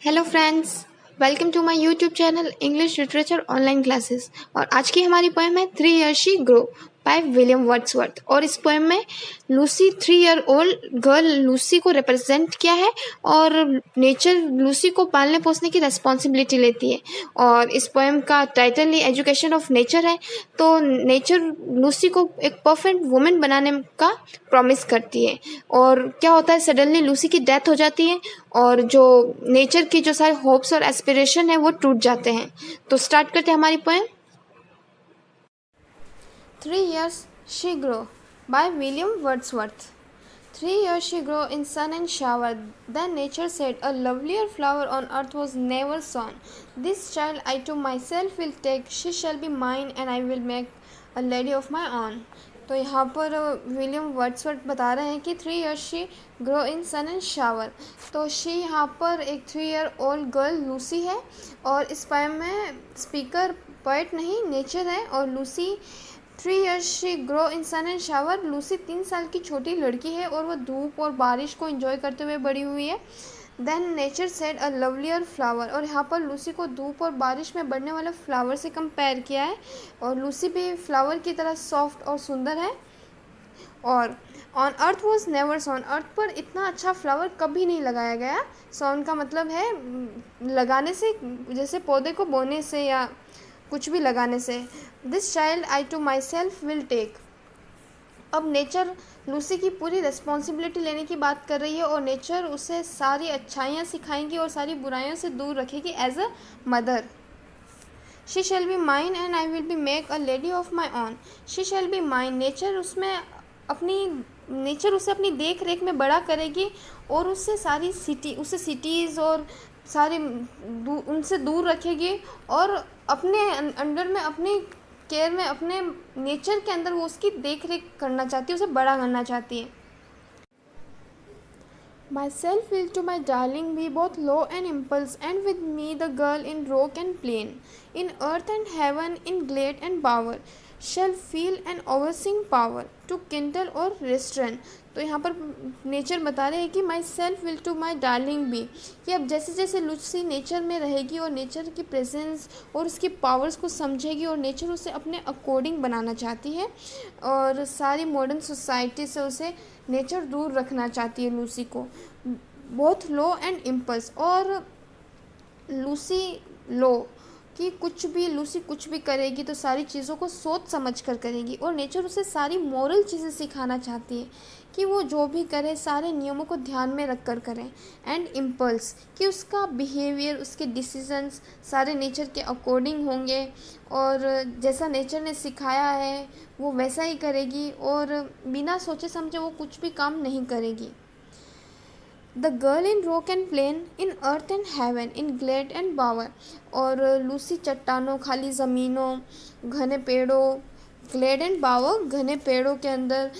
Hello friends, welcome to my YouTube channel English literature online classes. और आज की हमारी पोएम है 3 Years She Grew by William Wordsworth. और इस पोएम में Lucy 3 year old girl Lucy को रिप्रेजेंट किया है और नेचर लूसी को पालने पोसने की रिस्पॉन्सिबिलिटी लेती है। और इस पोएम का title he education of nature है। तो नेचर लूसी को एक परफेक्ट वुमेन बनाने का प्रॉमिस करती है। और क्या होता है, सडनली लूसी की डेथ हो जाती है और जो नेचर की जो सारे होप्स और एस्पिरेशन है वो टूट जाते हैं। तो स्टार्ट करते हैं हमारी poem. 3 Years She Grew by William Wordsworth. 3 years she grew in sun and shower. Then nature said, a lovelier flower on earth was never sown. This child I to myself will take. She shall be mine and I will make a lady of my own. तो यहाँ पर William Wordsworth बता रहे हैं कि 3 years she grew in sun and shower। तो she यहाँ पर एक 3 year old गर्ल लूसी है। और इस पोएम में स्पीकर पोएट नहीं नेचर है। और Lucy 3 years she grow in sun and shower। Lucy 3 साल की छोटी लड़की है और वह धूप और बारिश को एंजॉय करते हुए बड़ी हुई है। Then nature said a lovelier flower. और यहाँ पर लूसी को धूप और बारिश में बढ़ने वाले फ्लावर से कंपेयर किया है। और लूसी भी फ्लावर की तरह सॉफ्ट और सुंदर है। और on earth was never sown. Earth पर इतना अच्छा फ्लावर कभी नहीं लगाया गया। सॉन का मतलब है लगाने से, जैसे पौधे को बोने से या कुछ भी लगाने से। This child I to myself will take. अब नेचर लूसी की पूरी रिस्पॉन्सिबिलिटी लेने की बात कर रही है और नेचर उसे सारी अच्छाइयाँ सिखाएंगी और सारी बुराइयों से दूर रखेगी as a mother. She shall be mine and I will be make a lady of my own. She shall be mine. Nature उसे अपनी देख रेख में बड़ा करेगी और उसे सिटीज़ और सारी उनसे दूर रखेगी और अपने अंडर में, अपनी केयर में, अपने नेचर के अंदर वो उसकी देख रेख करना चाहती है, उसे बड़ा करना चाहती है। Myself will to my darling be both low and impulse, and with me the girl in rock and plain, in earth and heaven, in glade and bower, shall feel an overseeing power to kindle or restrain। तो यहाँ पर nature बता रहे हैं कि myself will to my darling be, कि अब जैसे जैसे लूसी नेचर में रहेगी और नेचर की प्रेजेंस और उसकी पावर्स को समझेगी और नेचर उसे अपने अकॉर्डिंग बनाना चाहती है और सारी मॉडर्न सोसाइटी से उसे नेचर दूर रखना चाहती है लूसी को। Both low and impulse. और लूसी लो कि लूसी कुछ भी करेगी तो सारी चीज़ों को सोच समझ कर करेगी और नेचर उसे सारी मॉरल चीज़ें सिखाना चाहती है कि वो जो भी करे सारे नियमों को ध्यान में रख कर करें। एंड इम्पल्स कि उसका बिहेवियर, उसके डिसीजंस सारे नेचर के अकॉर्डिंग होंगे और जैसा नेचर ने सिखाया है वो वैसा ही करेगी और बिना सोचे समझे वो कुछ भी काम नहीं करेगी। The girl in rock and plain, in earth and heaven, in glade and bower. और लूसी चट्टानों, खाली ज़मीनों, घने पेड़ों, ग्लेड एंड बावर घने पेड़ों के अंदर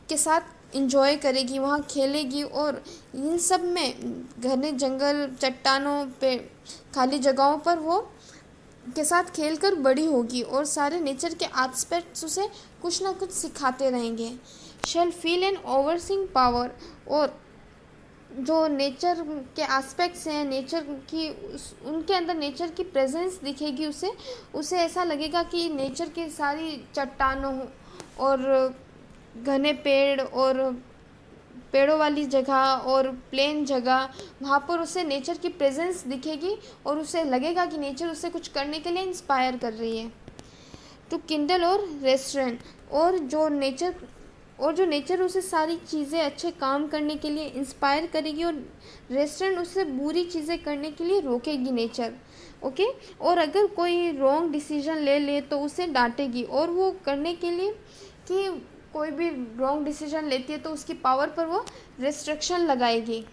के साथ इंजॉय करेगी, वहाँ खेलेगी और इन सब में घने जंगल, चट्टानों पे, खाली जगहों पर वो के साथ खेलकर बड़ी होगी और सारे नेचर के एस्पेक्ट्स उसे कुछ ना कुछ सिखाते रहेंगे। शैल फील एन ओवरसीइंग पावर। और जो नेचर के एस्पेक्ट्स हैं नेचर की, उनके अंदर नेचर की प्रेजेंस दिखेगी उसे ऐसा लगेगा कि नेचर की सारी चट्टानों और घने पेड़ और पेड़ों वाली जगह और प्लेन जगह, वहाँ पर उसे नेचर की प्रेजेंस दिखेगी और उसे लगेगा कि नेचर उसे कुछ करने के लिए इंस्पायर कर रही है। टू किंडल और रेस्टोरेंट। और जो नेचर उसे सारी चीज़ें अच्छे काम करने के लिए इंस्पायर करेगी और रेस्टोरेंट उसे बुरी चीज़ें करने के लिए रोकेगी नेचर। ओके। और अगर कोई रॉन्ग डिसीजन ले तो उसे डांटेगी और वो करने के लिए कि कोई भी रॉन्ग डिसीजन लेती है तो उसकी पावर पर वो रिस्ट्रिक्शन लगाएगी।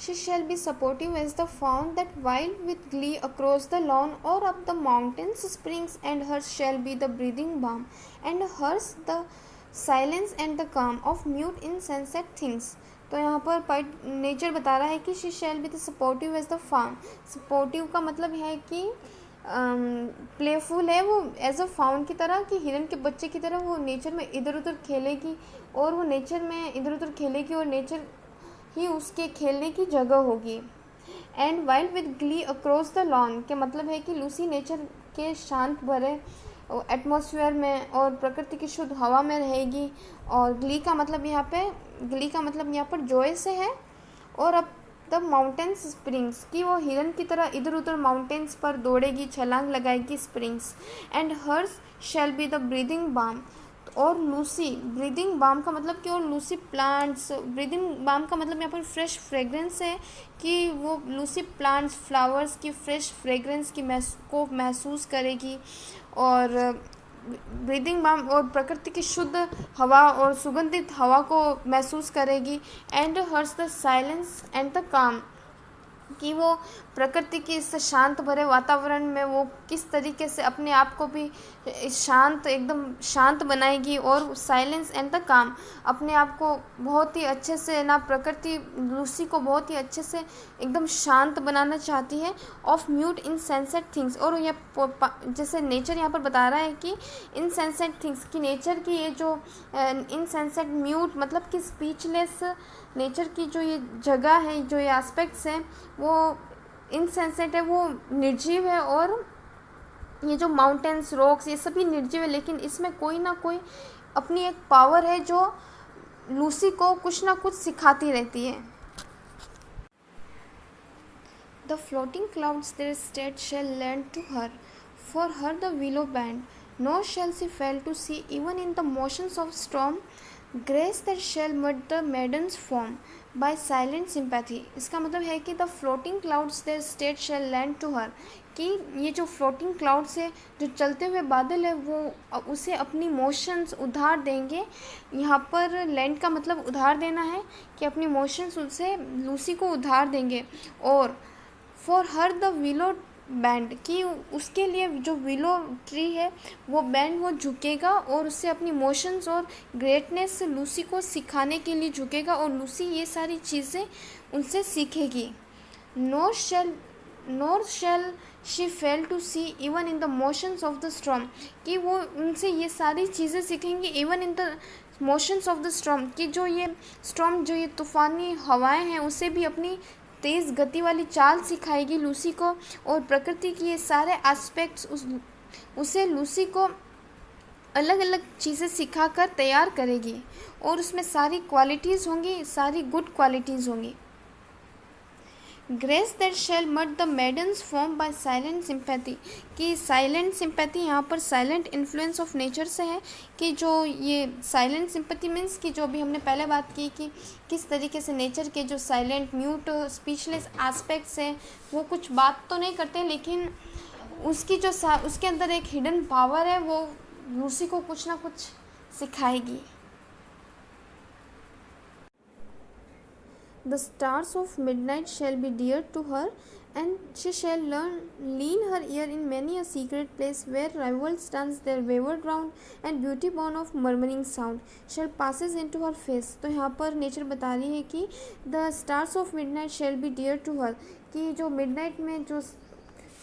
She shall be supportive as the fawn that wild with glee across the lawn or up the mountains springs, and hers shall be the breathing balm, and hers the silence and the calm of mute insensate things। तो यहाँ पर nature बता रहा है कि she shall be the supportive as the fawn। supportive का मतलब है कि प्लेफुल है वो एज अ फाउन की तरह, कि हिरन के बच्चे की तरह वो नेचर में इधर उधर खेलेगी और नेचर ही उसके खेलने की जगह होगी। And wild with Glee across the lawn के मतलब है कि लूसी नेचर के शांत भरे एटमॉस्फेयर में और प्रकृति की शुद्ध हवा में रहेगी। और ग्ली का मतलब यहाँ पर जॉय से है। और अब द माउंटेन्स स्प्रिंग्स कि वो हिरन की तरह इधर उधर माउंटेन्स पर दौड़ेगी, छलांग लगाएगी springs. And hers shall be the breathing balm. और लूसी ब्रीदिंग बाम का मतलब कि और लूसी प्लांट्स, ब्रीदिंग बाम का मतलब यहाँ पर फ्रेश फ्रेगरेंस है कि वो लूसी प्लांट्स फ्लावर्स की फ्रेश फ्रेगरेंस को महसूस करेगी। और ब्रीदिंग बाम और प्रकृति की शुद्ध हवा और सुगंधित हवा को महसूस करेगी। And hers the silence and the calm कि वो प्रकृति की इस शांत भरे वातावरण में वो किस तरीके से अपने आप को भी एकदम शांत बनाएगी। और साइलेंस एंड द काम अपने आप को बहुत ही अच्छे से ना प्रकृति लूसी को बहुत ही अच्छे से एकदम शांत बनाना चाहती है। ऑफ म्यूट इनसेंसेट थिंग्स और ये जैसे नेचर यहाँ पर बता रहा है कि इनसेंसेट थिंग्स की नेचर की ये जो इनसेंसेट म्यूट मतलब कि स्पीचलेस नेचर की जो ये जगह है, जो ये एस्पेक्ट्स हैं वो इनसेंसेट है, वो निर्जीव है। और ये जो माउंटेन्स रॉक्स ये सभी निर्जीव है, लेकिन इसमें कोई ना कोई अपनी एक पावर है जो लूसी को कुछ ना कुछ सिखाती रहती है। The floating clouds their state shall lend to her, for her the willow bend, nor shall see fail to see even in the motions of storm, grace that shall mould the maiden's form by silent sympathy. इसका मतलब है कि the floating clouds their state shall lend to her कि ये जो floating clouds है, जो चलते हुए बादल है, वो उसे अपनी मोशंस उधार देंगे। यहाँ पर लैंड का मतलब उधार देना है कि अपनी मोशंस उसे लूसी को उधार देंगे। और for her the willow band कि उसके लिए जो विलो ट्री है वो बैंड वो झुकेगा और उससे अपनी मोशंस और ग्रेटनेस लूसी को सिखाने के लिए झुकेगा और लूसी ये सारी चीज़ें उनसे सीखेगी। Nor shall she fail to see even in the motions of the storm कि वो उनसे ये सारी चीज़ें सीखेंगी even in the motions of the storm कि जो ये स्टॉर्म जो ये तूफ़ानी हवाएं हैं उसे भी अपनी तेज़ गति वाली चाल सिखाएगी लूसी को। और प्रकृति की ये सारे एस्पेक्ट्स उसे लूसी को अलग अलग चीज़ें सिखाकर तैयार करेगी और उसमें सारी क्वालिटीज़ होंगी, सारी गुड क्वालिटीज़ होंगी। Grace that shall mould the maiden's form by silent sympathy कि साइलेंट सिंपैथी यहाँ पर साइलेंट इन्फ्लुएंस ऑफ नेचर से है कि जो ये साइलेंट सिंपैथी मीन्स कि जो भी हमने पहले बात की कि किस तरीके से नेचर के जो साइलेंट म्यूट स्पीचलेस एस्पेक्ट्स हैं वो कुछ बात तो नहीं करते, लेकिन उसकी जो उसके अंदर एक हिडन पावर है वो लूसी को कुछ ना कुछ सिखाएगी। The stars of midnight shall be dear to her, and she shall lean her ear in many a secret place where rivals dance their wayward round, and beauty born of murmuring sound shall passes into her face। तो यहाँ पर nature बता रही है कि the stars of midnight shall be dear to her कि जो midnight में जो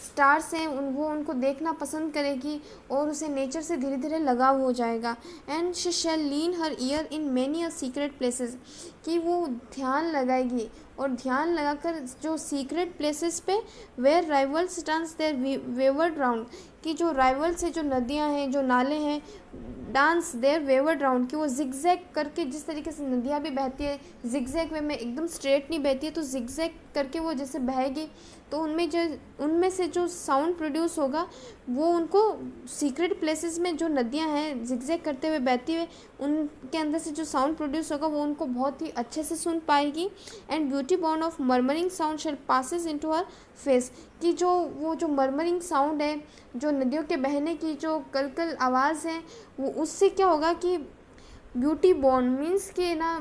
स्टार्स हैं वो उनको देखना पसंद करेगी और उसे नेचर से धीरे धीरे लगाव हो जाएगा। And she shall lean her ear in many a secret places कि वो ध्यान लगाएगी और ध्यान लगाकर जो सीक्रेट प्लेसेस पे where rivulets dance their wayward round कि जो राइवल्स है, जो नदियाँ हैं, जो नाले हैं, डांस देयर वेवर्ड राउंड कि वो जिगजैग करके जिस तरीके से नदियाँ भी बहती है जिगजैग वे में एकदम स्ट्रेट नहीं बहती है, तो जिगजैग करके वो जैसे बहेगी तो उनमें से जो साउंड प्रोड्यूस होगा वो उनको सीक्रेट प्लेसेस में जो नदियाँ हैं जिगजैग करते हुए बहती हुए उनके अंदर से जो साउंड प्रोड्यूस होगा वो उनको बहुत ही अच्छे से सुन पाएगी। And beauty born of murmuring sound shall passes into her face कि वो जो मर्मरिंग साउंड है, जो नदियों के बहने की जो कलकल आवाज़ है, वो उससे क्या होगा कि ब्यूटी बॉर्न मीन्स कि ना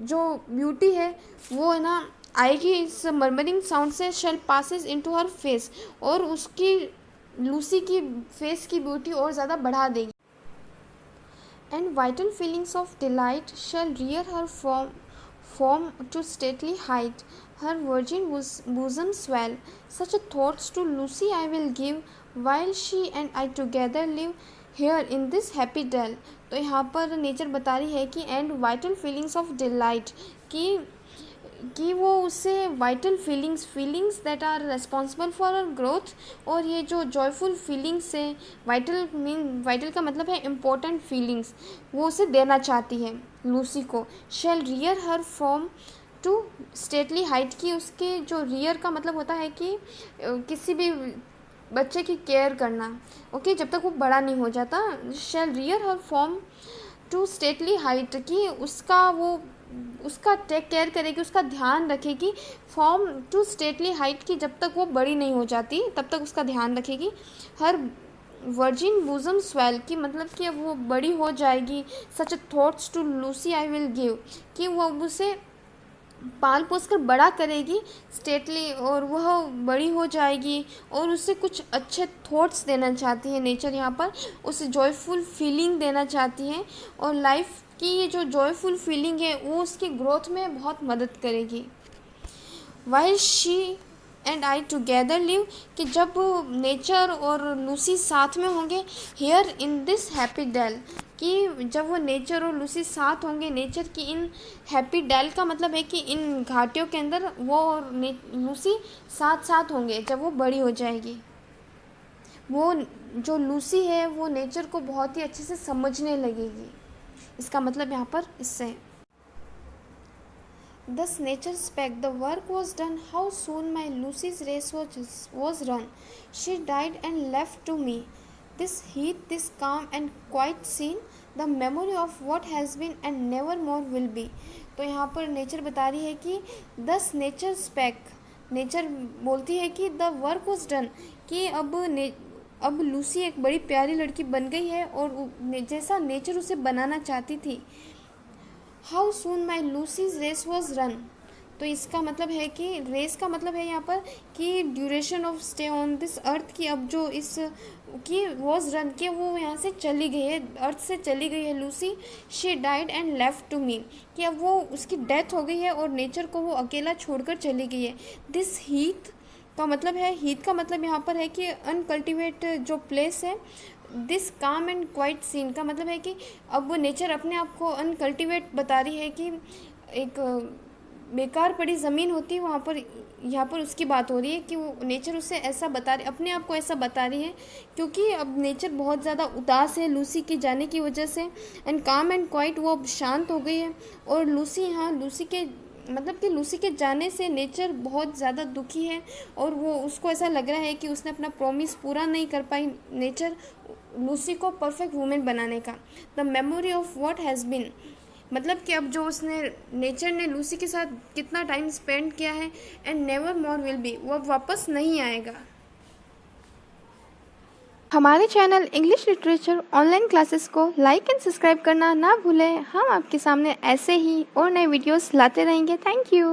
जो ब्यूटी है वो है ना आएगी इस मर्मरिंग साउंड से, shall passes into her face और उसकी लूसी की फेस की ब्यूटी और ज़्यादा बढ़ा देगी। And vital feelings of delight shall rear her form to stately height, her virgin bosom swell, such thoughts to Lucy I will give, while she and I together live here in this happy dell। तो यहाँ पर nature बता रही है कि and vital feelings of delight कि कि वो उससे vital feelings that are responsible for our growth, और ये जो जॉयफुल फीलिंग्स है, वाइटल का मतलब है इम्पोर्टेंट फीलिंग्स, वो उसे देना चाहती है लूसी को। Shall rear her from to stately height, की उसके जो रियर का मतलब होता है कि किसी भी बच्चे की केयर करना, ओके, जब तक वो बड़ा नहीं हो जाता। Shall rear her form to stately height, की उसका टेक केयर करेगी, उसका ध्यान रखेगी फॉर्म टू स्टेटली हाइट की, जब तक वो बड़ी नहीं हो जाती तब तक उसका ध्यान रखेगी। हर वर्जिन बूजम स्वेल, की मतलब कि अब वो बड़ी हो जाएगी। Such thoughts to Lucy I will give, कि वो अब उसे पाल पोस कर बड़ा करेगी स्टेटली, और वह बड़ी हो जाएगी और उससे कुछ अच्छे थॉट्स देना चाहती है नेचर, यहाँ पर उसे जॉयफुल फीलिंग देना चाहती है, और लाइफ की ये जो जॉयफुल फीलिंग है वो उसकी ग्रोथ में बहुत मदद करेगी। While she and I together live, कि जब नेचर और लूसी साथ में होंगे here in this happy dell, कि जब वो नेचर और लूसी साथ होंगे नेचर की इन हैप्पी डेल का मतलब है कि इन घाटियों के अंदर वो और लूसी साथ साथ होंगे जब वो बड़ी हो जाएगी। वो जो लूसी है वो नेचर को बहुत ही अच्छे से समझने लगेगी, इसका मतलब यहाँ पर इससे। Thus nature spake, the work was done, how soon my Lucy's race was run. She died and left to me this heat, this calm and quiet scene, the memory of what has been and never more will be. तो यहाँ पर nature बता रही है कि thus nature spake, nature बोलती है कि the work was done, कि अब लूसी एक बड़ी प्यारी लड़की बन गई है और जैसा नेचर उसे बनाना चाहती थी। How soon my Lucy's race was run, तो इसका मतलब है कि रेस का मतलब है यहाँ पर कि duration of stay on this earth, की अब जो इस की वॉज रन के वो यहाँ से चली गई है, अर्थ से चली गई है Lucy. She died and left to me, कि अब वो उसकी डेथ हो गई है और नेचर को वो अकेला छोड़कर चली गई है। दिस हीथ का मतलब है, हीथ का मतलब यहाँ पर है कि अनकल्टिवेट जो प्लेस है। दिस काम एंड क्वाइट सीन का मतलब है कि अब वो नेचर अपने आप को अनकल्टिवेट बता रही है, कि एक बेकार पड़ी ज़मीन होती है वहाँ पर, यहाँ पर उसकी बात हो रही है कि वो नेचर उसे ऐसा बता रही, अपने आप को ऐसा बता रही है, क्योंकि अब नेचर बहुत ज़्यादा उदास है लूसी के जाने की वजह से। एंड काम एंड क्वाइट, वो अब शांत हो गई है, और लूसी यहाँ लूसी के मतलब कि लूसी के जाने से नेचर बहुत ज़्यादा दुखी है, और वो उसको ऐसा लग रहा है कि उसने अपना प्रॉमिस पूरा नहीं कर पाई नेचर लूसी को परफेक्ट वूमेन बनाने का। The memory of what has been, मतलब कि अब जो उसने नेचर ने लूसी के साथ कितना टाइम स्पेंड किया है, and never more will be, वो अब वापस नहीं आएगा। हमारे channel English literature online classes को लाइक एंड सब्सक्राइब करना ना भूलें। हम आपके सामने ऐसे ही और नए वीडियोस लाते रहेंगे। Thank you.